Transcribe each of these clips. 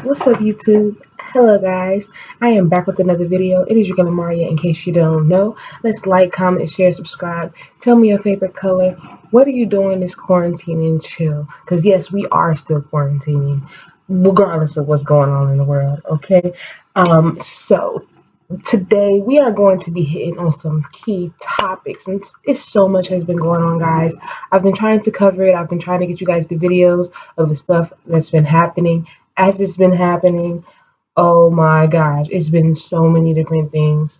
What's up, YouTube? Hello, guys. I am back with another video. It is your girl Amaria. In case you don't know, let's like, comment, share, subscribe. Tell me your favorite color. What are you doing this quarantine and chill? Because yes, we are still quarantining, regardless of what's going on in the world. Okay. So today we are going to be hitting on some key topics, and it's so much has been going on, guys. I've been trying to cover it. I've been trying to get you guys the videos of the stuff that's been happening as it's been happening. Oh my gosh, it's been so many different things.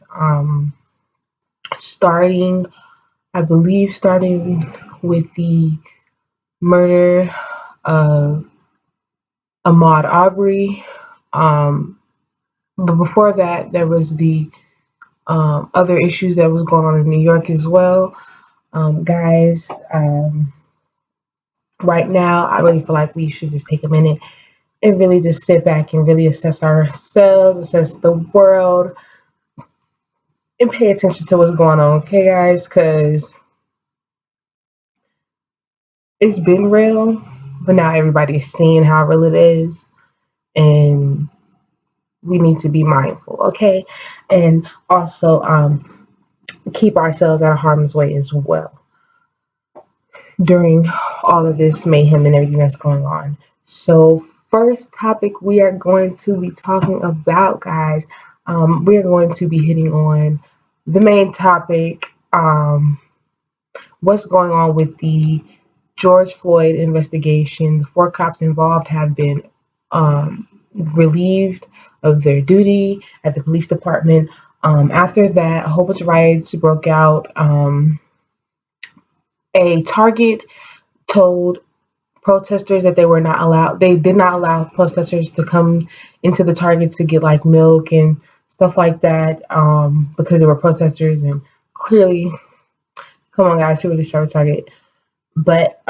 Starting, I believe, starting with the murder of Ahmaud Arbery. But before that, there was the other issues that was going on in New York as well. Guys, right now, I really feel like we should just take a minute and really just sit back and really assess ourselves, assess the world, and pay attention to what's going on, okay, guys? Because it's been real, but now everybody's seeing how real it is, and we need to be mindful, okay? And also keep ourselves out of harm's way as well during all of this mayhem and everything that's going on. So, first topic we are going to be talking about, guys, we are going to be hitting on the main topic. What's going on with the George Floyd investigation? The four cops involved have been relieved of their duty at the police department. After that, a whole bunch of riots broke out. A Target told protesters that they did not allow protesters to come into the Target to get like milk and stuff like that, because they were protesters, and clearly, come on, guys, who really started Target? But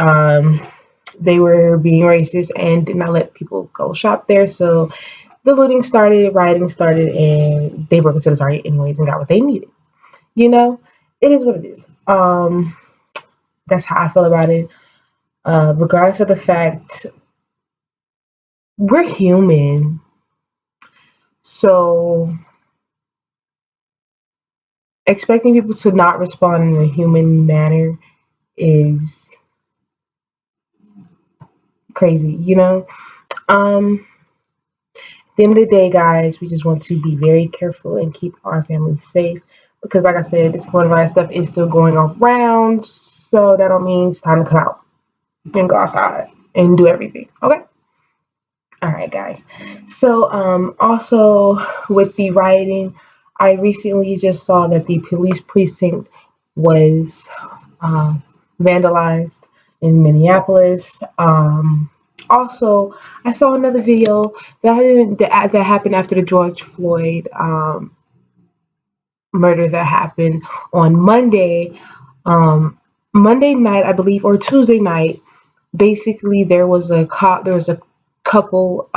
they were being racist and did not let people go shop there. So the looting started, rioting started, and they broke into the Target anyways and got what they needed. You know, it is what it is. That's how I feel about it. Regardless of the fact, we're human. So expecting people to not respond in a human manner is crazy, you know? At the end of the day, guys, we just want to be very careful and keep our family safe because, like I said, this coronavirus stuff is still going around. So that don't mean it's time to come out and go outside and do everything. Okay. All right, guys. So, also with the rioting, I recently just saw that the police precinct was uh, vandalized in Minneapolis. Also, I saw another video that happened after the George Floyd murder that happened on Monday. Monday night, I believe, or Tuesday night. Basically, there was a cop. There was a couple.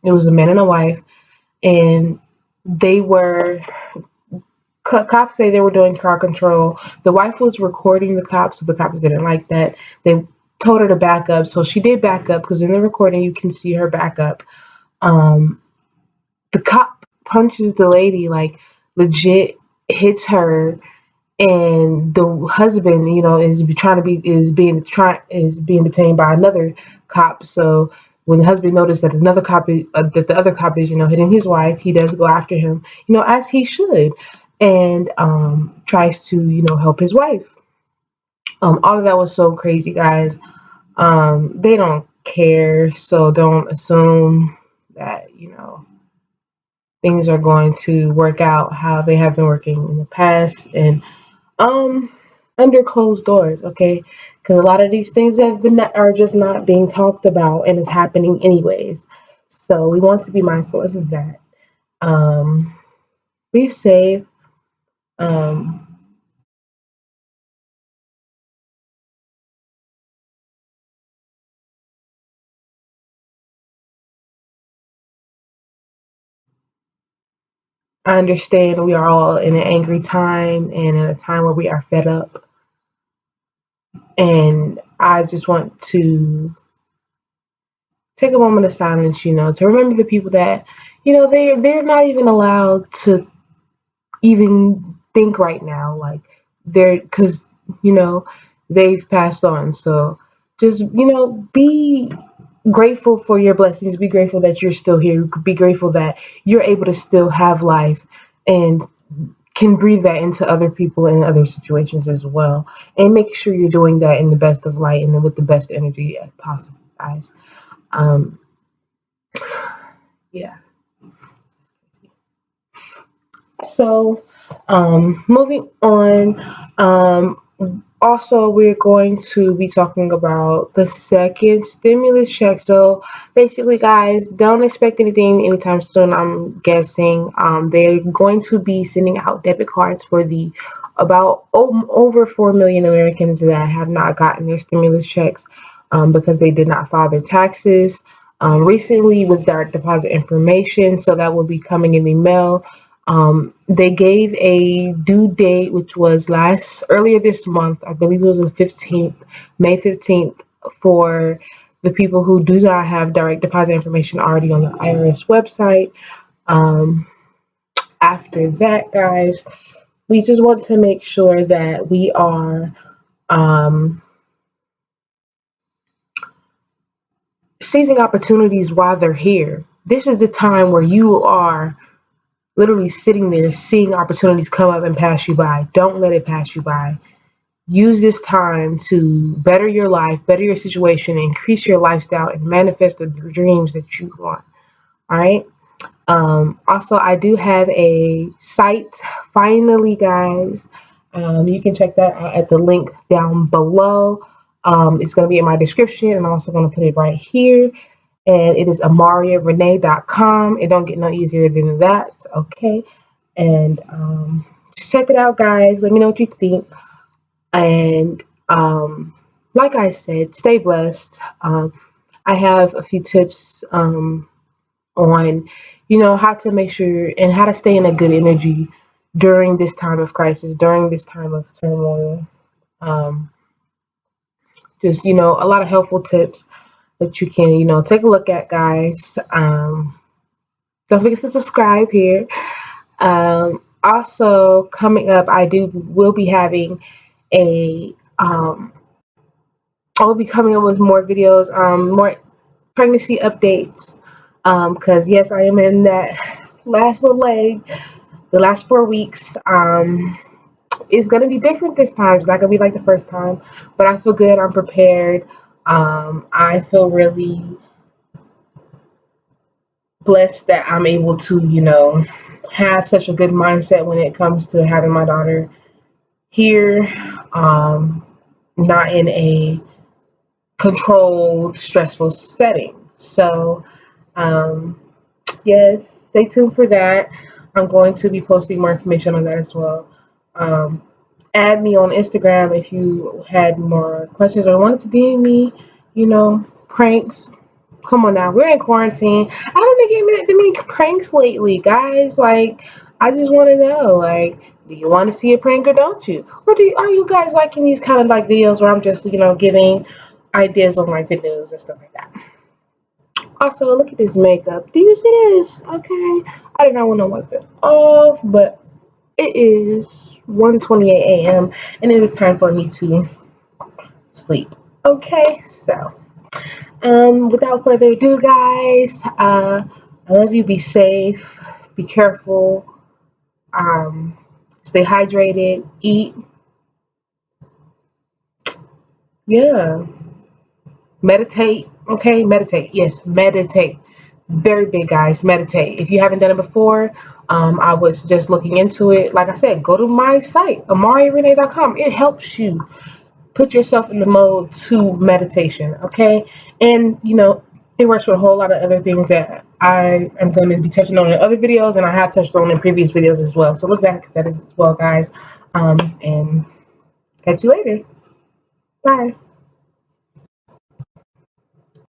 It was a man and a wife, and they were cops say they were doing crowd control. The wife was recording the cops, so the cops didn't like that. They told her to back up, so she did back up because in the recording you can see her back up. Um, the cop punches the lady, like legit hits her, and the husband, is trying to be is being detained by another cop. So when the husband noticed that that the other cop is hitting his wife, he does go after him, as he should, and tries to help his wife. All of that was so crazy, guys. They don't care, so don't assume that things are going to work out how they have been working in the past, and um under closed doors, okay? Because a lot of these things are just not being talked about, and it's happening anyways. So we want to be mindful of that. Um, be safe. Um, I understand we are all in an angry time and in a time where we are fed up, and I just want to take a moment of silence, to remember the people that, they're not even allowed to even think right now. Like they're, because, you know, they've passed on. So just, be grateful for your blessings. Be grateful that you're still here. Be grateful that you're able to still have life and can breathe that into other people and other situations as well. And make sure you're doing that in the best of light and with the best energy as possible, guys. Um, yeah. So, moving on. Also, we're going to be talking about the second stimulus check. So, basically, guys, don't expect anything anytime soon. I'm guessing they're going to be sending out debit cards for the about over 4 million Americans that have not gotten their stimulus checks because they did not file their taxes recently with direct deposit information. So, that will be coming in the mail. They gave a due date, which was earlier this month. I believe it was the 15th, May 15th, for the people who do not have direct deposit information already on the IRS website. Um, After that, guys, we just want to make sure that we are um, seizing opportunities while they're here. This is the time where you are literally sitting there seeing opportunities come up and pass you by. Don't let it pass you by. Use this time to better your life, better your situation, increase your lifestyle, and manifest the dreams that you want. All right. Also, I do have a site. Finally, guys, you can check that out at the link down below. It's going to be in my description, and I'm also going to put it right here. And it is amariaaudrey.com. It don't get no easier than that. Okay. And just check it out, guys. Let me know what you think. And like I said, stay blessed. I have a few tips on, how to make sure and how to stay in a good energy during this time of crisis, during this time of turmoil. Um, just, a lot of helpful tips that you can, take a look at, guys. Don't forget to subscribe here. Also, coming up, will be having a I will be coming up with more videos, more pregnancy updates. Because yes, I am in that last little leg, the last 4 weeks. It's gonna be different this time. It's not gonna be like the first time, but I feel good. I'm prepared. I feel really blessed that I'm able to, have such a good mindset when it comes to having my daughter here, not in a controlled, stressful setting. So, um, yes, stay tuned for that. I'm going to be posting more information on that as well. Um, Add me on Instagram if you had more questions or wanted to DM me, pranks. Come on now, we're in quarantine. I haven't been getting that many pranks lately, guys. Like, I just want to know, like, do you want to see a prank or don't you? Or are you guys liking these kind of like videos where I'm just, giving ideas on like the news and stuff like that? Also, look at this makeup. Do you see this? Okay, I did not want to wipe it off, but it is 1:28 a.m. and it is time for me to sleep. Okay, so. Without further ado, guys, I love you. Be safe, be careful, um, stay hydrated, eat. Yeah, meditate. Okay, meditate. Yes, meditate. Very big, guys. Meditate. If you haven't done it before, I was just looking into it. Like I said, go to my site, amariaaudrey.com. It helps you put yourself in the mode to meditation, okay? And it works for a whole lot of other things that I am going to be touching on in other videos, and I have touched on in previous videos as well. So look back at that as well, guys. And catch you later. Bye.